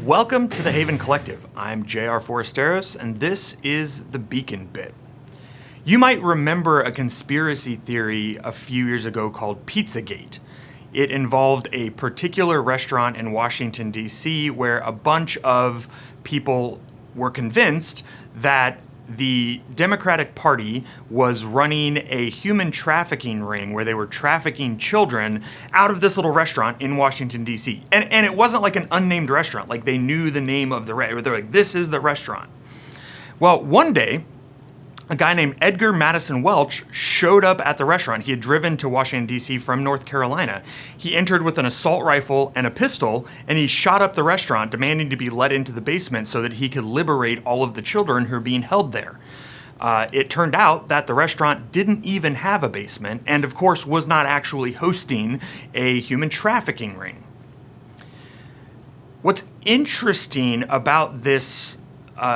Welcome to the Haven Collective. I'm J.R. Foresteros, and this is the Beacon Bit. You might remember a conspiracy theory a few years ago called Pizzagate. It involved a particular restaurant in Washington, D.C., where a bunch of people were convinced that the Democratic Party was running a human trafficking ring where they were trafficking children out of this little restaurant in Washington, D.C. And it wasn't like an unnamed restaurant. Like, they knew the name of the restaurant. They're like, this is the restaurant. Well, one day, a guy named Edgar Madison Welch showed up at the restaurant. He had driven to Washington, D.C. from North Carolina. He entered with an assault rifle and a pistol, and he shot up the restaurant, demanding to be let into the basement so that he could liberate all of the children who were being held there. It turned out that the restaurant didn't even have a basement, and of course was not actually hosting a human trafficking ring. What's interesting about this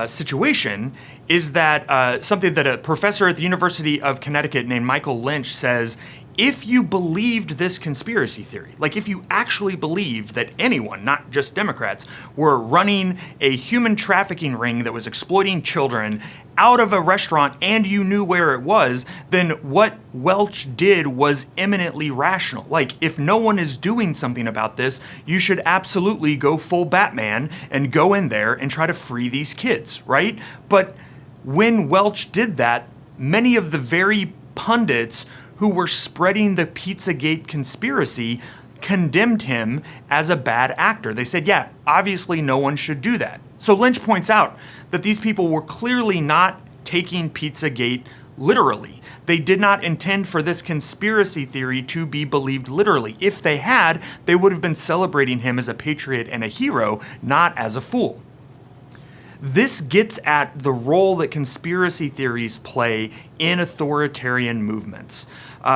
situation is that something that a professor at the University of Connecticut named Michael Lynch says, if you believed this conspiracy theory, like if you actually believed that anyone, not just Democrats, were running a human trafficking ring that was exploiting children out of a restaurant and you knew where it was, then what Welch did was eminently rational. Like, if no one is doing something about this, you should absolutely go full Batman and go in there and try to free these kids, right? But when Welch did that, many of the very pundits who were spreading the Pizzagate conspiracy condemned him as a bad actor. They said, yeah, obviously no one should do that. So Lynch points out that these people were clearly not taking Pizzagate literally. They did not intend for this conspiracy theory to be believed literally. If they had, they would have been celebrating him as a patriot and a hero, not as a fool. This gets at the role that conspiracy theories play in authoritarian movements.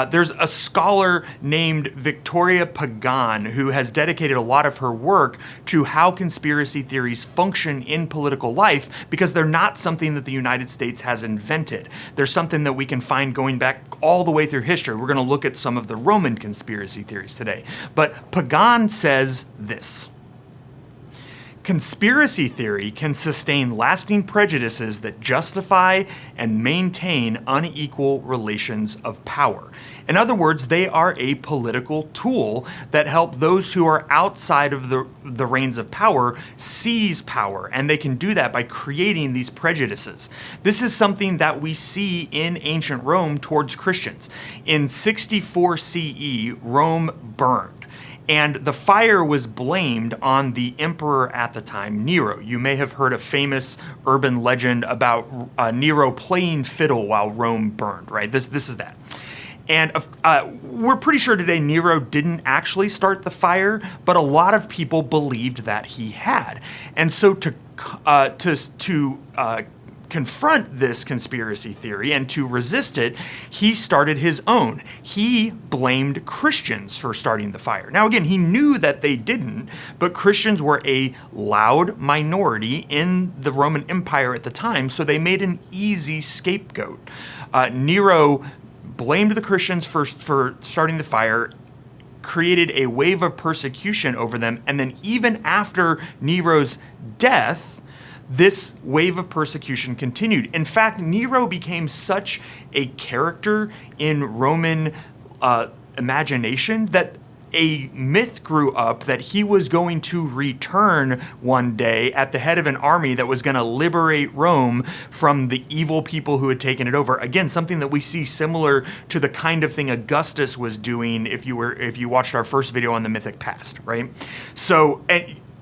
There's a scholar named Victoria Pagan who has dedicated a lot of her work to how conspiracy theories function in political life, because they're not something that the United States has invented. They're something that we can find going back all the way through history. We're going to look at some of the Roman conspiracy theories today. But Pagan says this: conspiracy theory can sustain lasting prejudices that justify and maintain unequal relations of power. In other words, they are a political tool that help those who are outside of the reins of power seize power, and they can do that by creating these prejudices. This is something that we see in ancient Rome towards Christians. In 64 CE, Rome burned. And the fire was blamed on the emperor at the time, Nero. You may have heard a famous urban legend about Nero playing fiddle while Rome burned, right? This is that. And we're pretty sure today Nero didn't actually start the fire, but a lot of people believed that he had. And so to confront this conspiracy theory and to resist it, he started his own. He blamed Christians for starting the fire. Now, again, he knew that they didn't, but Christians were a loud minority in the Roman Empire at the time, so they made an easy scapegoat. Nero blamed the Christians for starting the fire, created a wave of persecution over them, and then even after Nero's death, this wave of persecution continued. In fact, Nero became such a character in Roman imagination that a myth grew up that he was going to return one day at the head of an army that was going to liberate Rome from the evil people who had taken it over. Again, something that we see similar to the kind of thing Augustus was doing if you watched our first video on the mythic past, right? So,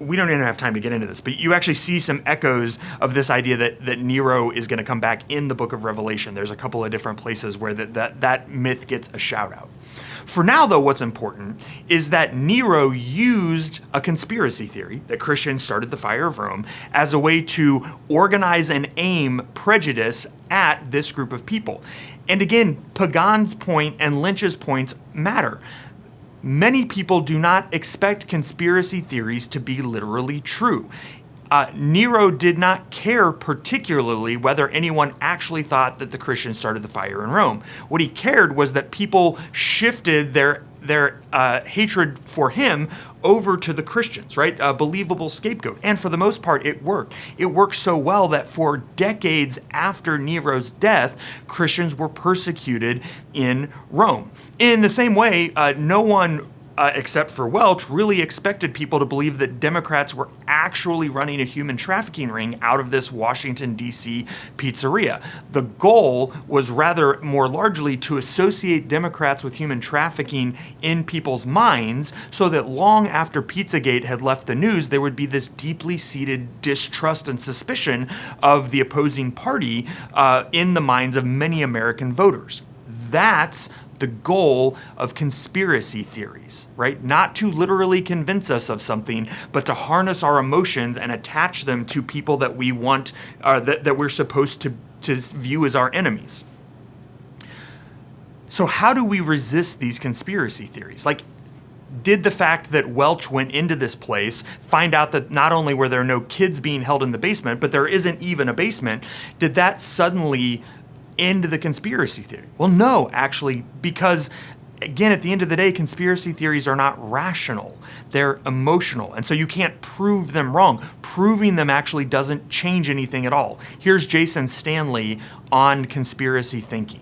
we don't even have time to get into this, but you actually see some echoes of this idea that Nero is going to come back in the book of Revelation. There's a couple of different places where that myth gets a shout out. For now, though, what's important is that Nero used a conspiracy theory that Christians started the fire of Rome as a way to organize and aim prejudice at this group of people. And again, Pagan's point and Lynch's points matter. Many people do not expect conspiracy theories to be literally true. Nero did not care particularly whether anyone actually thought that the Christians started the fire in Rome. What he cared was that people shifted their hatred for him over to the Christians, right? A believable scapegoat. And for the most part, it worked. It worked so well that for decades after Nero's death, Christians were persecuted in Rome. In the same way, no one except for Welch, really expected people to believe that Democrats were actually running a human trafficking ring out of this Washington, D.C. pizzeria. The goal was rather more largely to associate Democrats with human trafficking in people's minds so that long after Pizzagate had left the news, there would be this deeply seated distrust and suspicion of the opposing party in the minds of many American voters. That's the goal of conspiracy theories, right? Not to literally convince us of something, but to harness our emotions and attach them to people that we want, that we're supposed to view as our enemies. So how do we resist these conspiracy theories? Like, did the fact that Welch went into this place, find out that not only were there no kids being held in the basement, but there isn't even a basement, did that suddenly end the conspiracy theory? Well, no, actually, because again, at the end of the day, conspiracy theories are not rational. They're emotional. And so you can't prove them wrong. Proving them actually doesn't change anything at all. Here's Jason Stanley on conspiracy thinking.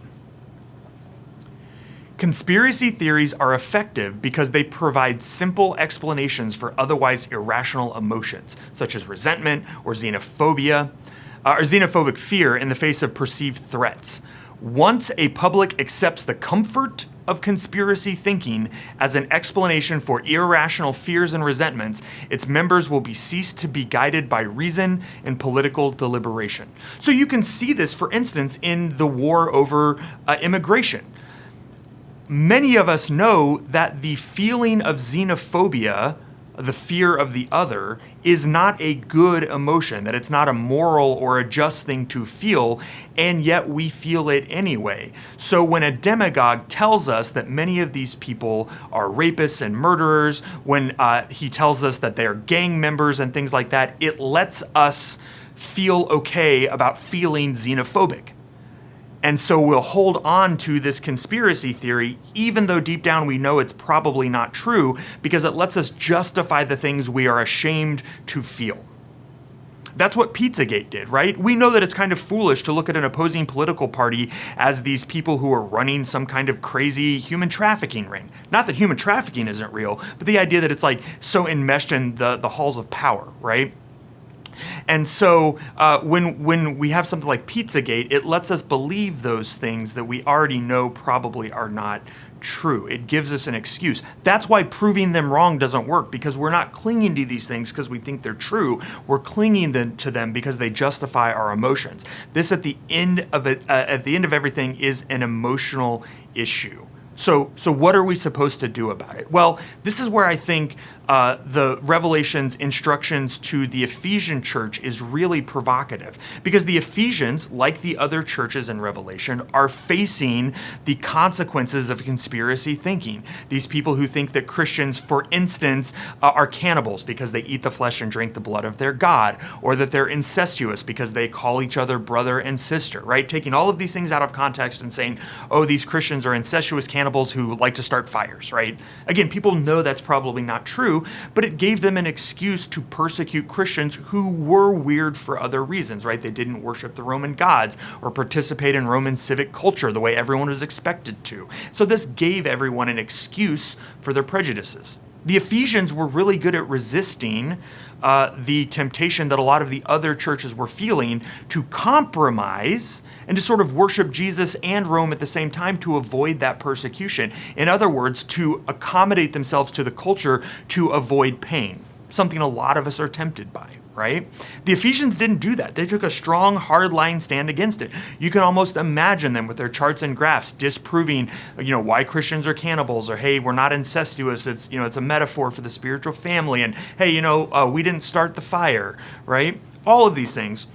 Conspiracy theories are effective because they provide simple explanations for otherwise irrational emotions, such as resentment or xenophobia, or xenophobic fear in the face of perceived threats. Once a public accepts the comfort of conspiracy thinking as an explanation for irrational fears and resentments, its members will cease to be guided by reason and political deliberation. So you can see this, for instance, in the war over immigration. Many of us know that the feeling of xenophobia, the fear of the other, is not a good emotion, that it's not a moral or a just thing to feel, and yet we feel it anyway. So when a demagogue tells us that many of these people are rapists and murderers, when he tells us that they're gang members and things like that, it lets us feel okay about feeling xenophobic. And so we'll hold on to this conspiracy theory, even though deep down we know it's probably not true, because it lets us justify the things we are ashamed to feel. That's what Pizzagate did, right? We know that it's kind of foolish to look at an opposing political party as these people who are running some kind of crazy human trafficking ring. Not that human trafficking isn't real, but the idea that it's like so enmeshed in the halls of power, right? And so when we have something like Pizzagate, it lets us believe those things that we already know probably are not true. It gives us an excuse. That's why proving them wrong doesn't work, because we're not clinging to these things because we think they're true. We're clinging to them because they justify our emotions. This, at the end of everything, is an emotional issue. So what are we supposed to do about it? Well, this is where I think the Revelation's instructions to the Ephesian church is really provocative, because the Ephesians, like the other churches in Revelation, are facing the consequences of conspiracy thinking. These people who think that Christians, for instance, are cannibals because they eat the flesh and drink the blood of their God, or that they're incestuous because they call each other brother and sister, right? Taking all of these things out of context and saying, oh, these Christians are incestuous cannibals who like to start fires, right? Again, people know that's probably not true, but it gave them an excuse to persecute Christians who were weird for other reasons, right? They didn't worship the Roman gods or participate in Roman civic culture the way everyone was expected to. So this gave everyone an excuse for their prejudices. The Ephesians were really good at resisting the temptation that a lot of the other churches were feeling to compromise and to sort of worship Jesus and Rome at the same time to avoid that persecution. In other words, to accommodate themselves to the culture to avoid pain, something a lot of us are tempted by, right? The Ephesians didn't do that. They took a strong, hard-line stand against it. You can almost imagine them with their charts and graphs disproving, why Christians are cannibals, or hey, we're not incestuous. It's a metaphor for the spiritual family, and hey, we didn't start the fire, right? All of these things.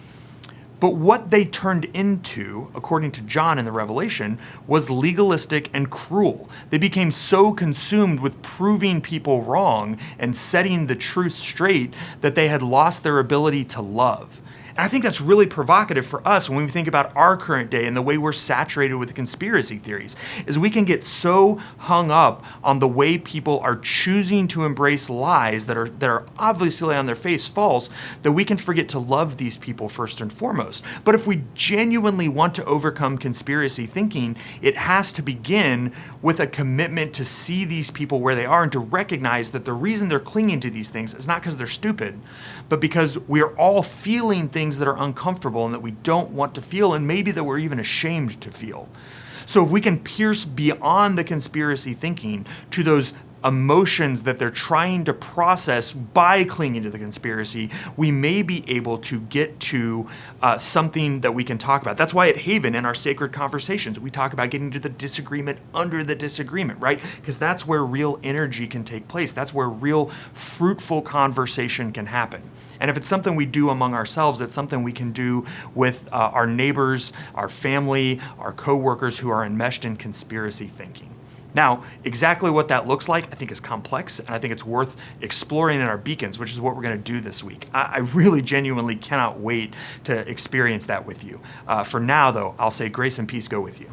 But what they turned into, according to John in the Revelation, was legalistic and cruel. They became so consumed with proving people wrong and setting the truth straight that they had lost their ability to love. And I think that's really provocative for us when we think about our current day and the way we're saturated with conspiracy theories, is we can get so hung up on the way people are choosing to embrace lies that are obviously on their face false, that we can forget to love these people first and foremost. But if we genuinely want to overcome conspiracy thinking, it has to begin with a commitment to see these people where they are and to recognize that the reason they're clinging to these things is not because they're stupid, but because we're all feeling things that are uncomfortable and that we don't want to feel, and maybe that we're even ashamed to feel. So if we can pierce beyond the conspiracy thinking to those emotions that they're trying to process by clinging to the conspiracy, we may be able to get to something that we can talk about. That's why at Haven, in our sacred conversations, we talk about getting to the disagreement under the disagreement, right? Because that's where real energy can take place. That's where real fruitful conversation can happen. And if it's something we do among ourselves, it's something we can do with our neighbors, our family, our coworkers who are enmeshed in conspiracy thinking. Now, exactly what that looks like, I think is complex, and I think it's worth exploring in our beacons, which is what we're going to do this week. I really genuinely cannot wait to experience that with you. For now, though, I'll say grace and peace go with you.